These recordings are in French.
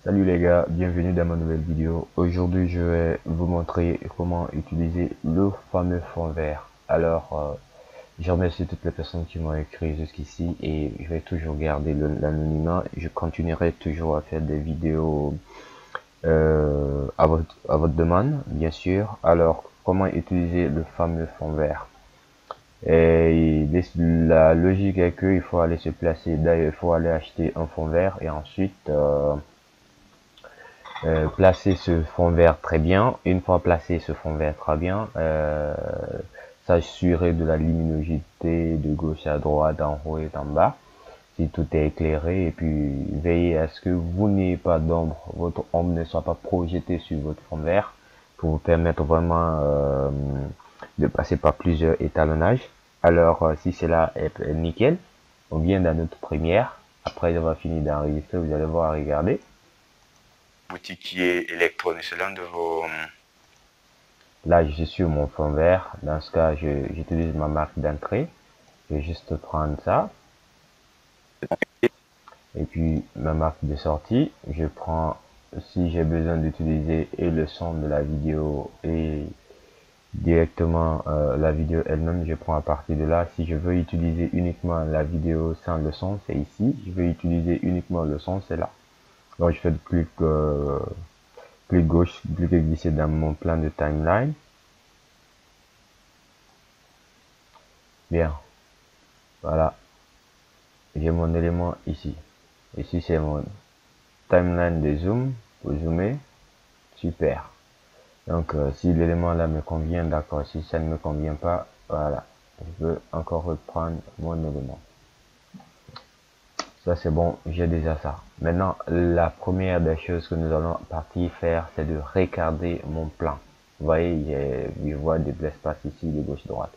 Salut les gars, bienvenue dans ma nouvelle vidéo. Aujourd'hui, je vais vous montrer comment utiliser le fameux fond vert. Je remercie toutes les personnes qui m'ont écrit jusqu'ici et je vais toujours garder l'anonymat. Je continuerai toujours à faire des vidéos à votre demande, bien sûr. Alors, comment utiliser le fameux fond vert? La logique est qu'il faut aller se placer. D'ailleurs, il faut aller acheter un fond vert et ensuite placer ce fond vert très bien. Une fois placé ce fond vert très bien, s'assurer de la luminosité de gauche à droite, en haut et en bas, si tout est éclairé, et puis veillez à ce que vous n'ayez pas d'ombre, votre ombre ne soit pas projetée sur votre fond vert, pour vous permettre vraiment de passer par plusieurs étalonnages. Si cela est nickel, on vient dans notre première. Après avoir fini d'enregistrer, vous allez voir, regarder boutiquier électronique selon de vos. Là, je suis sur mon fond vert. Dans ce cas, j'utilise ma marque d'entrée. Je vais juste prendre ça. Et puis, ma marque de sortie. Je prends, si j'ai besoin d'utiliser et le son de la vidéo et directement la vidéo elle-même, je prends à partir de là. Si je veux utiliser uniquement la vidéo sans le son, c'est ici. Je veux utiliser uniquement le son, c'est là. Donc, je fais clic gauche, clic glisser dans mon plan de timeline. Bien, voilà, j'ai mon élément ici. Ici, c'est mon timeline de zoom pour zoomer. Super. Donc, si l'élément là me convient, d'accord. Si ça ne me convient pas, voilà, je peux encore reprendre mon élément. Ça, c'est bon, j'ai déjà ça. Maintenant, la première des choses que nous allons partir faire, c'est de regarder mon plan. Vous voyez, je vois des espaces ici de gauche droite.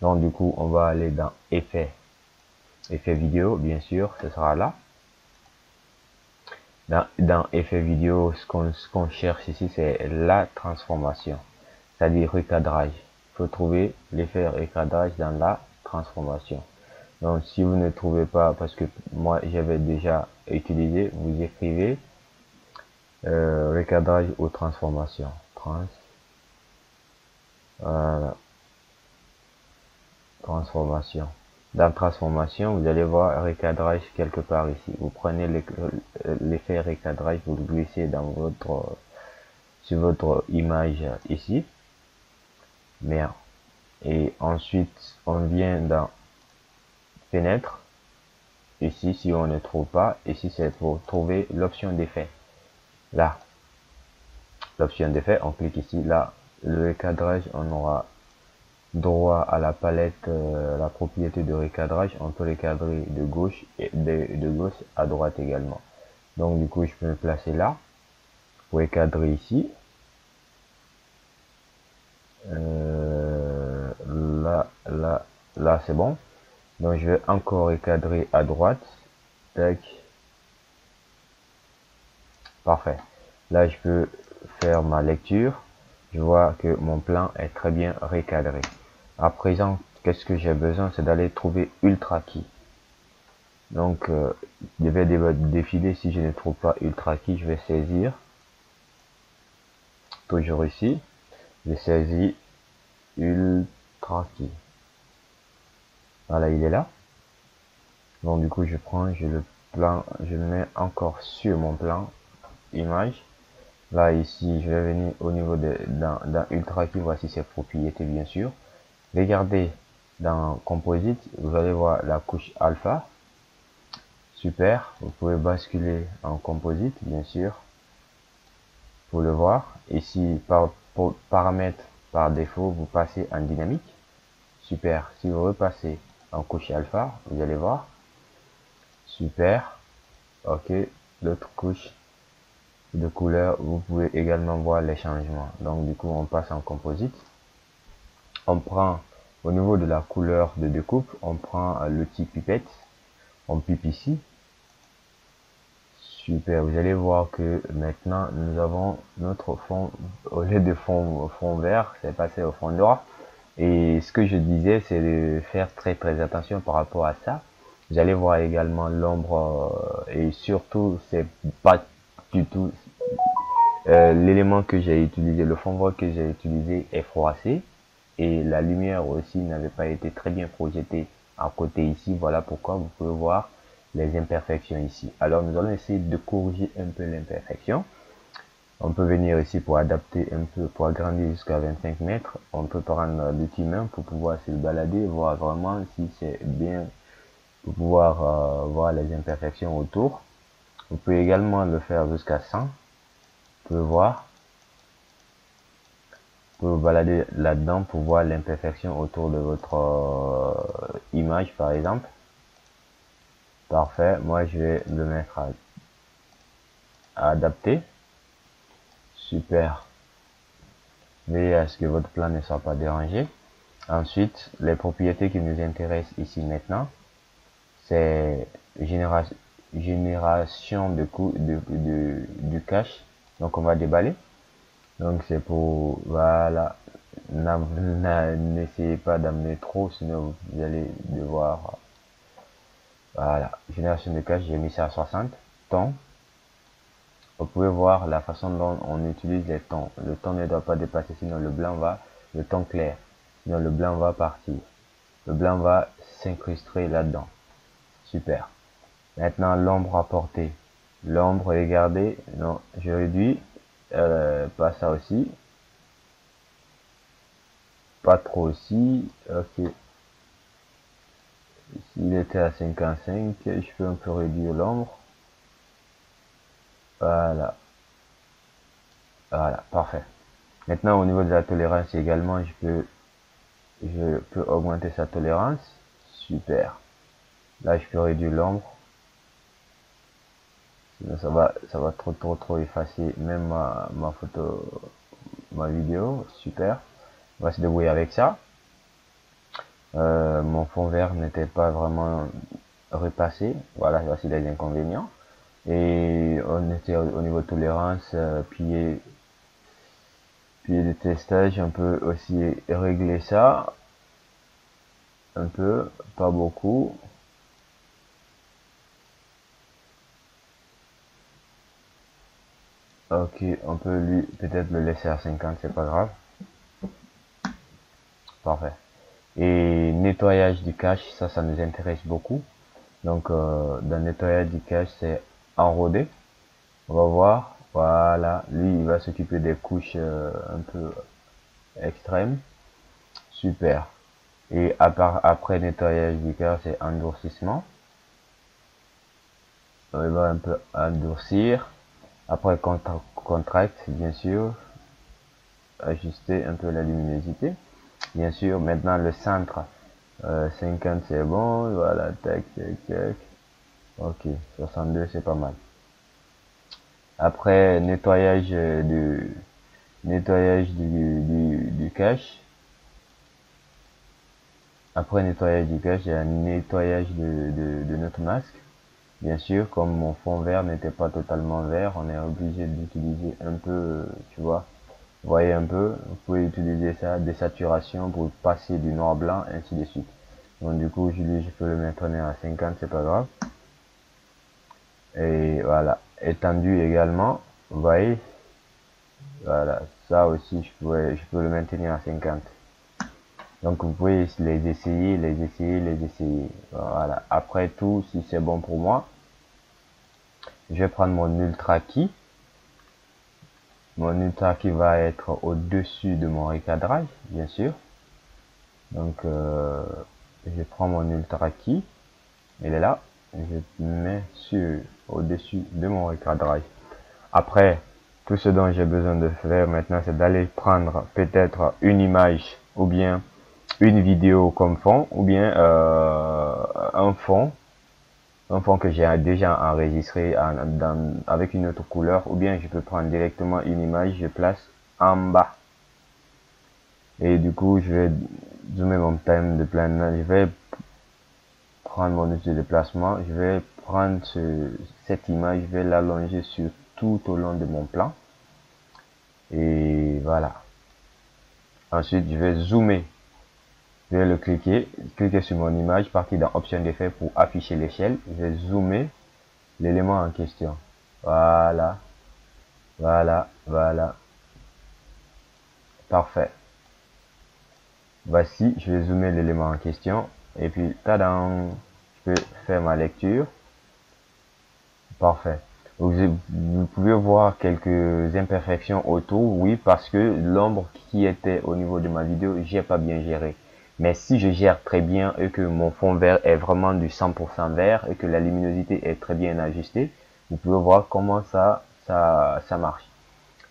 Donc, du coup, on va aller dans effet vidéo, bien sûr, ce sera là. Dans effet vidéo, ce qu'on cherche ici, c'est la transformation, c'est-à-dire recadrage. Il faut trouver l'effet recadrage dans la transformation. Donc, si vous ne trouvez pas, parce que moi, j'avais déjà utilisé, vous écrivez recadrage ou transformation. Voilà, transformation. Dans transformation, vous allez voir recadrage quelque part ici. Vous prenez l'effet recadrage, vous le glissez dans sur votre image ici. Bien. Et ensuite, on vient dans fenêtre. Ici, si on ne trouve pas, ici c'est pour trouver l'option d'effet. Là, l'option d'effet, on clique ici. Là, le recadrage, on aura droit à la palette, la propriété de recadrage. On peut recadrer de gauche et de gauche à droite également. Donc du coup, je peux me placer là pour recadrer ici. Là, c'est bon. Donc je vais encore recadrer à droite. Tac. Parfait. Là, je peux faire ma lecture. Je vois que mon plan est très bien recadré. À présent, qu'est-ce que j'ai besoin? C'est d'aller trouver Ultra Key. Donc, je vais défiler. Si je ne trouve pas Ultra Key, je vais saisir. Toujours ici. Je saisis Ultra Key. Voilà, il est là. Donc, du coup, je prends, je le mets encore sur mon plan image. Là, ici, je vais venir au niveau dans Ultra Key. Voici ses propriétés, bien sûr. Regardez dans Composite, vous allez voir la couche alpha. Super. Vous pouvez basculer en Composite, bien sûr, pour le voir. Ici, pour paramètres par défaut, vous passez en dynamique. Super. Si vous repassez en couche alpha, vous allez voir. Super. Ok. L'autre couche de couleur, vous pouvez également voir les changements. Donc, du coup, on passe en Composite. On prend au niveau de la couleur de découpe, on prend l'outil pipette, on pipe ici. Super, vous allez voir que maintenant nous avons notre fond, au lieu de fond vert, c'est passé au fond noir. Et ce que je disais, c'est de faire très attention par rapport à ça. Vous allez voir également l'ombre et surtout c'est pas du tout. L'élément que j'ai utilisé, le fond vert que j'ai utilisé est froissé et la lumière aussi n'avait pas été très bien projetée à côté ici. Voilà pourquoi vous pouvez voir les imperfections ici. Alors nous allons essayer de corriger un peu l'imperfection. On peut venir ici pour adapter un peu, pour agrandir jusqu'à 25 mètres. On peut prendre l'outil main pour pouvoir se balader, voir vraiment si c'est bien, pour pouvoir voir les imperfections autour. Vous pouvez également le faire jusqu'à 100. Vous pouvez voir. Vous pouvez vous balader là-dedans pour voir l'imperfection autour de votre image par exemple. Parfait. Moi je vais le mettre à adapter. Super. Veillez à ce que votre plan ne soit pas dérangé. Ensuite, les propriétés qui nous intéressent ici maintenant, c'est génération de du cache. Donc on va déballer. Donc c'est pour, voilà, n'essayez pas d'amener trop, sinon vous allez devoir, voilà, génération de cache, j'ai mis ça à 60, temps. Vous pouvez voir la façon dont on utilise les tons. Le ton ne doit pas dépasser, sinon le blanc va, le ton clair, sinon le blanc va partir. Le blanc va s'incruster là-dedans. Super. Maintenant, l'ombre à porter. L'ombre, regardez, non, je réduis, pas ça aussi. Pas trop aussi, ok. S'il était à 55, je peux un peu réduire l'ombre. Voilà. Voilà, parfait. Maintenant, au niveau de la tolérance également, je peux augmenter sa tolérance. Super. Là, je peux réduire l'ombre. Sinon, ça va trop effacer même ma photo, ma vidéo. Super. On va se débrouiller avec ça. Mon fond vert n'était pas vraiment repassé. Voilà, voici les inconvénients. Et on était au niveau de tolérance, pied de testage, on peut aussi régler ça. Un peu, pas beaucoup. Ok, on peut lui peut-être le laisser à 50, c'est pas grave. Parfait. Et nettoyage du cache, ça nous intéresse beaucoup. Donc dans le nettoyage du cache, c'est enrodé. On va voir. Voilà, lui il va s'occuper des couches un peu extrêmes. Super. Et après nettoyage du cache, c'est endurcissement. On va un peu endurcir. Après contract, bien sûr. Ajuster un peu la luminosité. Bien sûr, maintenant le centre, 50 c'est bon, voilà, tac, tac, tac. Ok, 62 c'est pas mal. Après, nettoyage du cache. Après nettoyage du cache, il y a un nettoyage de notre masque. Bien sûr, comme mon fond vert n'était pas totalement vert, on est obligé d'utiliser un peu, tu vois, voyez un peu, vous pouvez utiliser ça, des saturations pour passer du noir blanc, ainsi de suite. Donc du coup, je peux le maintenir à 50, c'est pas grave. Et voilà, étendu également, vous voyez, voilà, ça aussi, je peux le maintenir à 50. Donc vous pouvez les essayer, les essayer, les essayer. Voilà, après tout, si c'est bon pour moi, je vais prendre mon ultra key. Mon ultra qui va être au-dessus de mon recadrage, bien sûr. Donc, je prends mon ultra key. Il est là. Je mets au-dessus de mon recadrage. Après, tout ce dont j'ai besoin de faire maintenant, c'est d'aller prendre peut-être une image ou bien une vidéo comme fond ou bien un fond que j'ai déjà enregistré avec une autre couleur, ou bien je peux prendre directement une image, je place en bas. Et du coup, je vais zoomer mon thème de plan. Je vais prendre mon outil de déplacement. Je vais prendre cette image, je vais l'allonger sur tout au long de mon plan. Et voilà. Ensuite, je vais zoomer. Je vais le cliquer sur mon image, partir dans option d'effet pour afficher l'échelle. Je vais zoomer l'élément en question. Voilà. Voilà, voilà. Parfait. Voici, je vais zoomer l'élément en question. Et puis, tadam, je peux faire ma lecture. Parfait. Vous pouvez voir quelques imperfections autour, oui, parce que l'ombre qui était au niveau de ma vidéo, j'ai pas bien géré. Mais si je gère très bien et que mon fond vert est vraiment du 100% vert et que la luminosité est très bien ajustée, vous pouvez voir comment ça marche.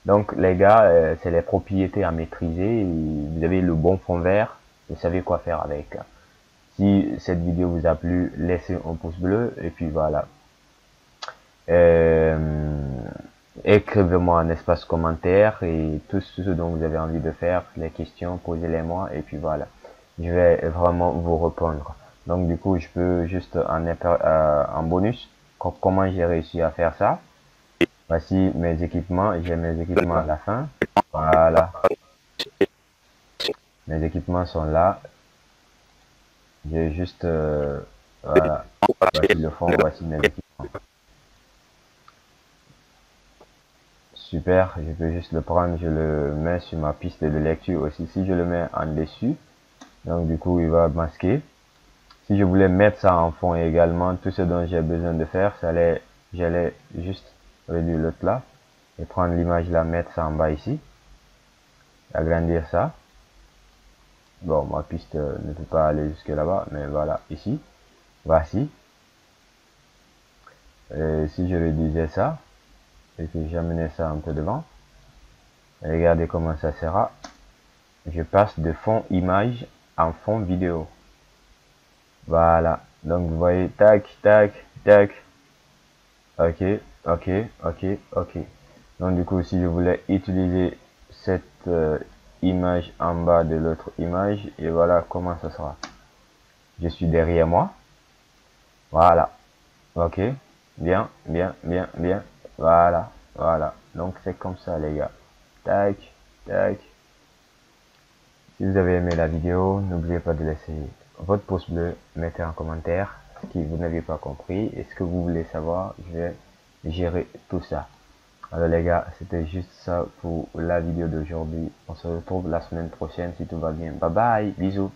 Donc les gars, c'est les propriétés à maîtriser. Et vous avez le bon fond vert, vous savez quoi faire avec. Si cette vidéo vous a plu, laissez un pouce bleu et puis voilà. Euh, Écrivez-moi un espace commentaire et tout ce dont vous avez envie de faire, les questions, posez-les-moi et puis voilà. Je vais vraiment vous répondre. Donc du coup, je peux juste en bonus, comment j'ai réussi à faire ça. Voici mes équipements, j'ai mes équipements à la fin. Voilà, mes équipements sont là. J'ai juste, voilà, voici le fond, voici mes équipements. Super, je peux juste le prendre, je le mets sur ma piste de lecture aussi. Si je le mets en dessus, donc du coup il va masquer. Si je voulais mettre ça en fond également, tout ce dont j'ai besoin de faire, j'allais juste réduire l'autre là et prendre l'image là, mettre ça en bas ici, agrandir ça. Bon, ma piste ne peut pas aller jusque là-bas, mais voilà, ici, voici. Et si je réduisais ça et que j'amenais ça un peu devant, regardez comment ça sera. Je passe de fond image en fond vidéo. Voilà. Donc vous voyez, tac, tac, tac. Ok, ok, ok, ok. Donc du coup, si je voulais utiliser cette image en bas de l'autre image, et voilà comment ça sera. Je suis derrière moi. Voilà. Ok. Bien, bien, bien, bien. Voilà, voilà. Donc c'est comme ça les gars. Tac, tac. Si vous avez aimé la vidéo, n'oubliez pas de laisser votre pouce bleu, mettez en commentaire ce que vous n'avez pas compris et ce que vous voulez savoir. Je vais gérer tout ça. Alors les gars, c'était juste ça pour la vidéo d'aujourd'hui. On se retrouve la semaine prochaine si tout va bien. Bye bye, bisous.